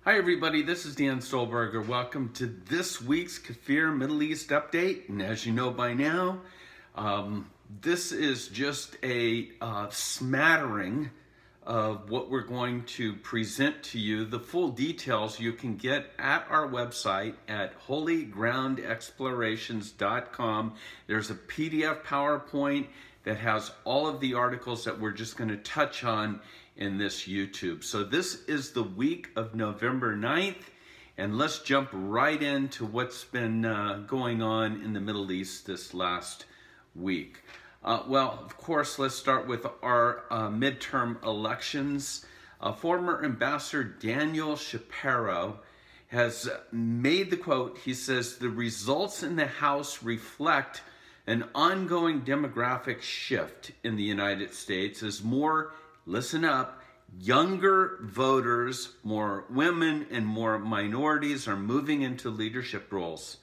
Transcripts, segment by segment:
Hi everybody, this is Dan Stolebarger. Welcome to this week's KFIR Middle East Update. And as you know by now, this is just a smattering of what we're going to present to you. The full details you can get at our website at holygroundexplorations.com. There's a PDF PowerPoint that has all of the articles that we're just going to touch on in this YouTube. So this is the week of November 9th, and let's jump right into what's been going on in the Middle East this last week. Well, of course, let's start with our midterm elections. Former Ambassador Daniel Shapiro has made the quote. He says, "The results in the House reflect an ongoing demographic shift in the United States as more, listen up, younger voters, more women and more minorities are moving into leadership roles.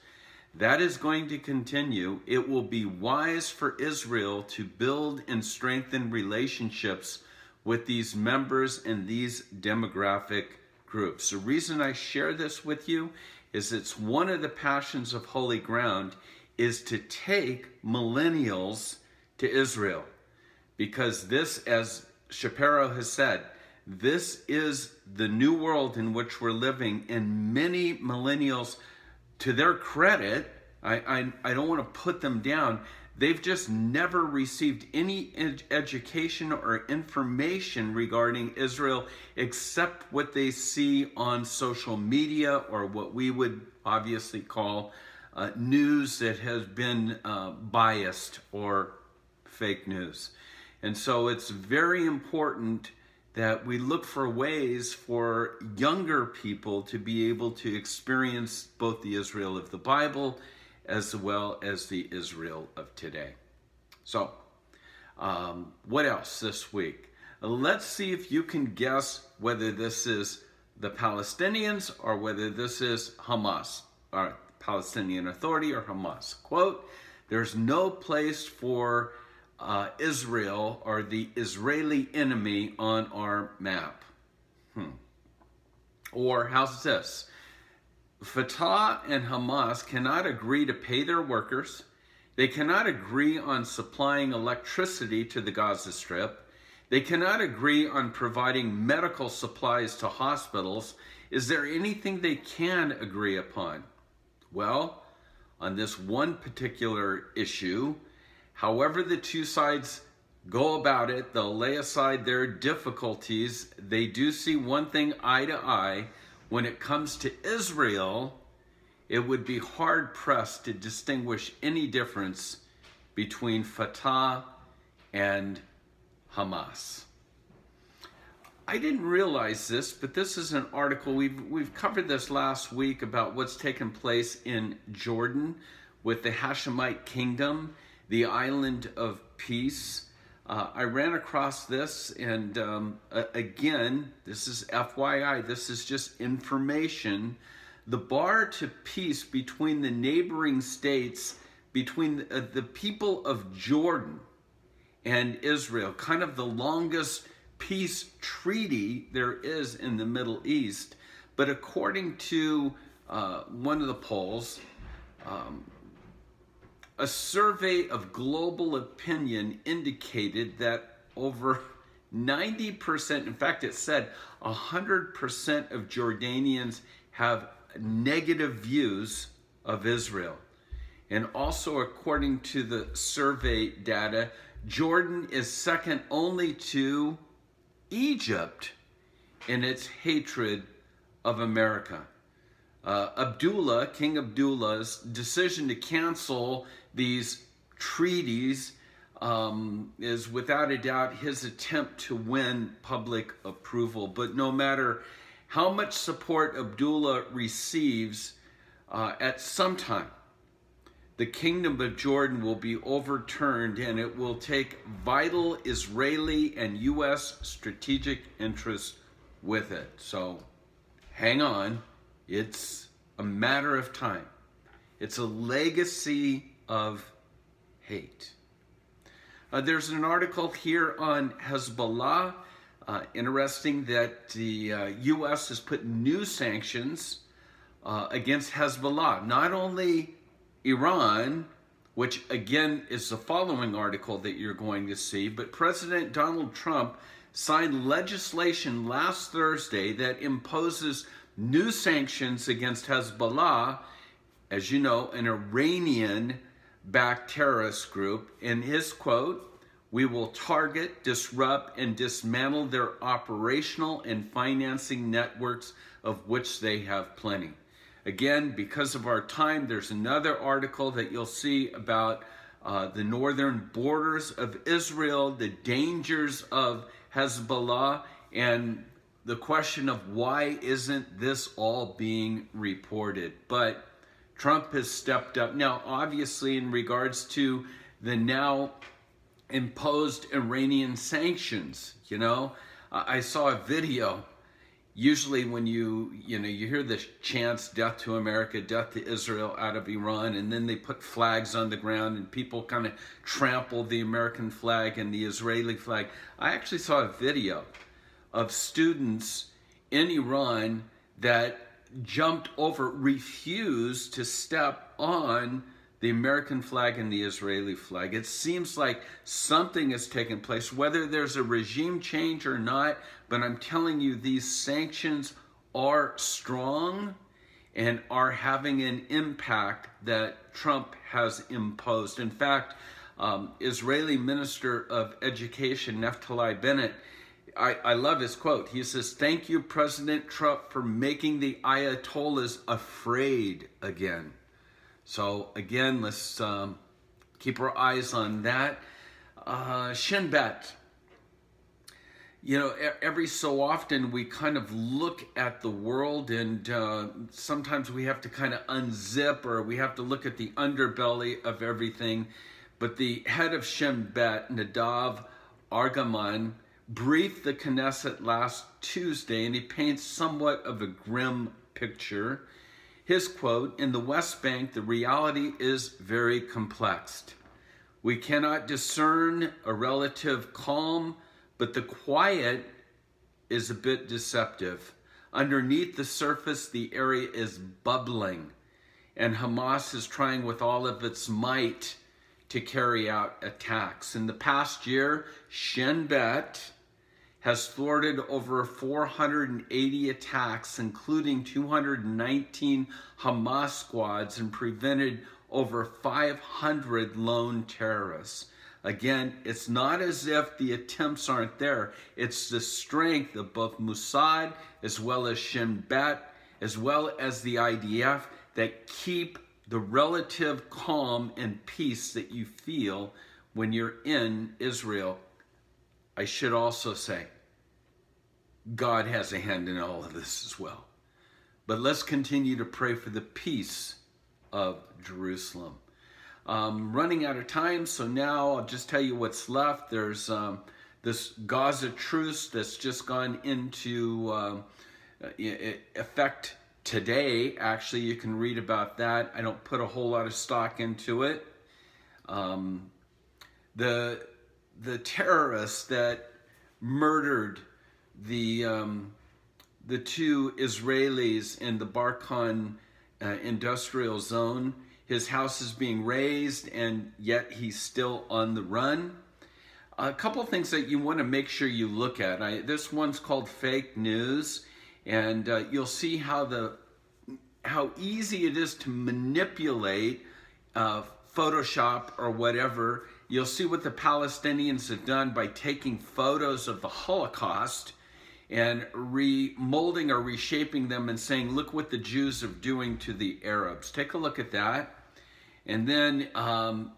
That is going to continue. It will be wise for Israel to build and strengthen relationships with these members and these demographic groups." The reason I share this with you is it's one of the passions of Holy Ground is to take millennials to Israel. Because this, as Shapiro has said, this is the new world in which we're living, and many millennials, to their credit, I don't want to put them down, they've just never received any education or information regarding Israel except what they see on social media or what we would obviously call news that has been biased or fake news. And so it's very important that we look for ways for younger people to be able to experience both the Israel of the Bible as well as the Israel of today. So, what else this week? Let's see if you can guess whether this is the Palestinians or whether this is Hamas, or Palestinian Authority or Hamas. Quote, "There's no place for Israel or the Israeli enemy on our map." Or how's this? "Fatah and Hamas cannot agree to pay their workers. They cannot agree on supplying electricity to the Gaza Strip. They cannot agree on providing medical supplies to hospitals. Is there anything they can agree upon?" Well, on this one particular issue, however the two sides go about it, they'll lay aside their difficulties. They do see one thing eye to eye. When it comes to Israel, it would be hard-pressed to distinguish any difference between Fatah and Hamas. I didn't realize this, but this is an article, we've covered this last week about what's taken place in Jordan with the Hashemite kingdom, the island of peace. I ran across this, and again, this is FYI, this is just information. The bar to peace between the neighboring states, between the people of Jordan and Israel, kind of the longest peace treaty there is in the Middle East. But according to one of the polls, a survey of global opinion indicated that over 90%, in fact it said 100% of Jordanians have negative views of Israel. And also according to the survey data, Jordan is second only to Egypt in its hatred of America. King Abdullah's decision to cancel these treaties is without a doubt his attempt to win public approval. But no matter how much support Abdullah receives, at some time, the Kingdom of Jordan will be overturned, and it will take vital Israeli and U.S. strategic interests with it. So hang on. It's a matter of time. It's a legacy of hate. There's an article here on Hezbollah. Interesting that the U.S. has put new sanctions against Hezbollah. Not only Iran, which again is the following article that you're going to see, but President Donald Trump signed legislation last Thursday that imposes new sanctions against Hezbollah, as you know, an Iranian-backed terrorist group. In his quote, "We will target, disrupt, and dismantle their operational and financing networks, of which they have plenty." Again, because of our time, there's another article that you'll see about the northern borders of Israel, the dangers of Hezbollah, and the question of why isn't this all being reported. But Trump has stepped up. Now, obviously, in regards to the now imposed Iranian sanctions, I saw a video. Usually when you hear the chants, "Death to America, death to Israel," out of Iran, and then they put flags on the ground and people kind of trample the American flag and the Israeli flag. I actually saw a video of students in Iran that jumped over, refused to step on the American flag and the Israeli flag. It seems like something has taken place, whether there's a regime change or not, but I'm telling you, these sanctions are strong and are having an impact that Trump has imposed. In fact, Israeli Minister of Education, Naftali Bennett, I love his quote. He says, "Thank you, President Trump, for making the Ayatollahs afraid again." So again, let's keep our eyes on that. Shin Bet. Every so often we kind of look at the world, and sometimes we have to kind of unzip, or we have to look at the underbelly of everything. But the head of Shin Bet, Nadav Argaman, briefed the Knesset last Tuesday, and he paints somewhat of a grim picture. His quote, "In the West Bank, the reality is very complex. We cannot discern a relative calm, but the quiet is a bit deceptive. Underneath the surface, the area is bubbling, and Hamas is trying with all of its might to carry out attacks. In the past year, Shin Bet has thwarted over 480 attacks, including 219 Hamas squads, and prevented over 500 lone terrorists. Again, it's not as if the attempts aren't there. It's the strength of both Mossad as well as Shin Bet, as well as the IDF, that keep the relative calm and peace that you feel when you're in Israel. I should also say, God has a hand in all of this as well. But let's continue to pray for the peace of Jerusalem. Running out of time, so now I'll just tell you what's left. There's this Gaza truce that's just gone into effect today. Actually, you can read about that. I don't put a whole lot of stock into it. The terrorists that murdered the two Israelis in the Barkan industrial zone. His house is being razed, and yet he's still on the run. A couple things that you want to make sure you look at. This one's called fake news, and you'll see how easy it is to manipulate Photoshop or whatever. You'll see what the Palestinians have done by taking photos of the Holocaust and remolding or reshaping them and saying, look what the Jews are doing to the Arabs. Take a look at that. And then, I'll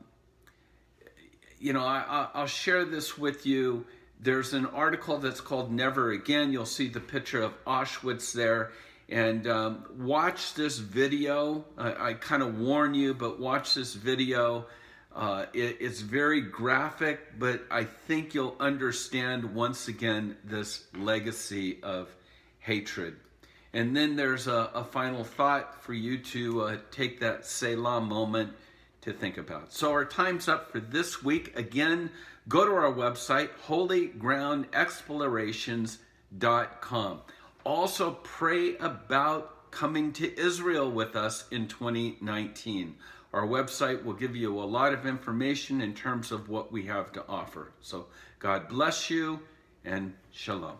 share this with you. There's an article that's called Never Again. You'll see the picture of Auschwitz there. And watch this video. I kind of warn you, but watch this video. It's very graphic, but I think you'll understand once again this legacy of hatred. And then there's a final thought for you to take that Selah moment to think about. So our time's up for this week. Again, go to our website, holygroundexplorations.com. Also pray about coming to Israel with us in 2019. Our website will give you a lot of information in terms of what we have to offer. So God bless you and shalom.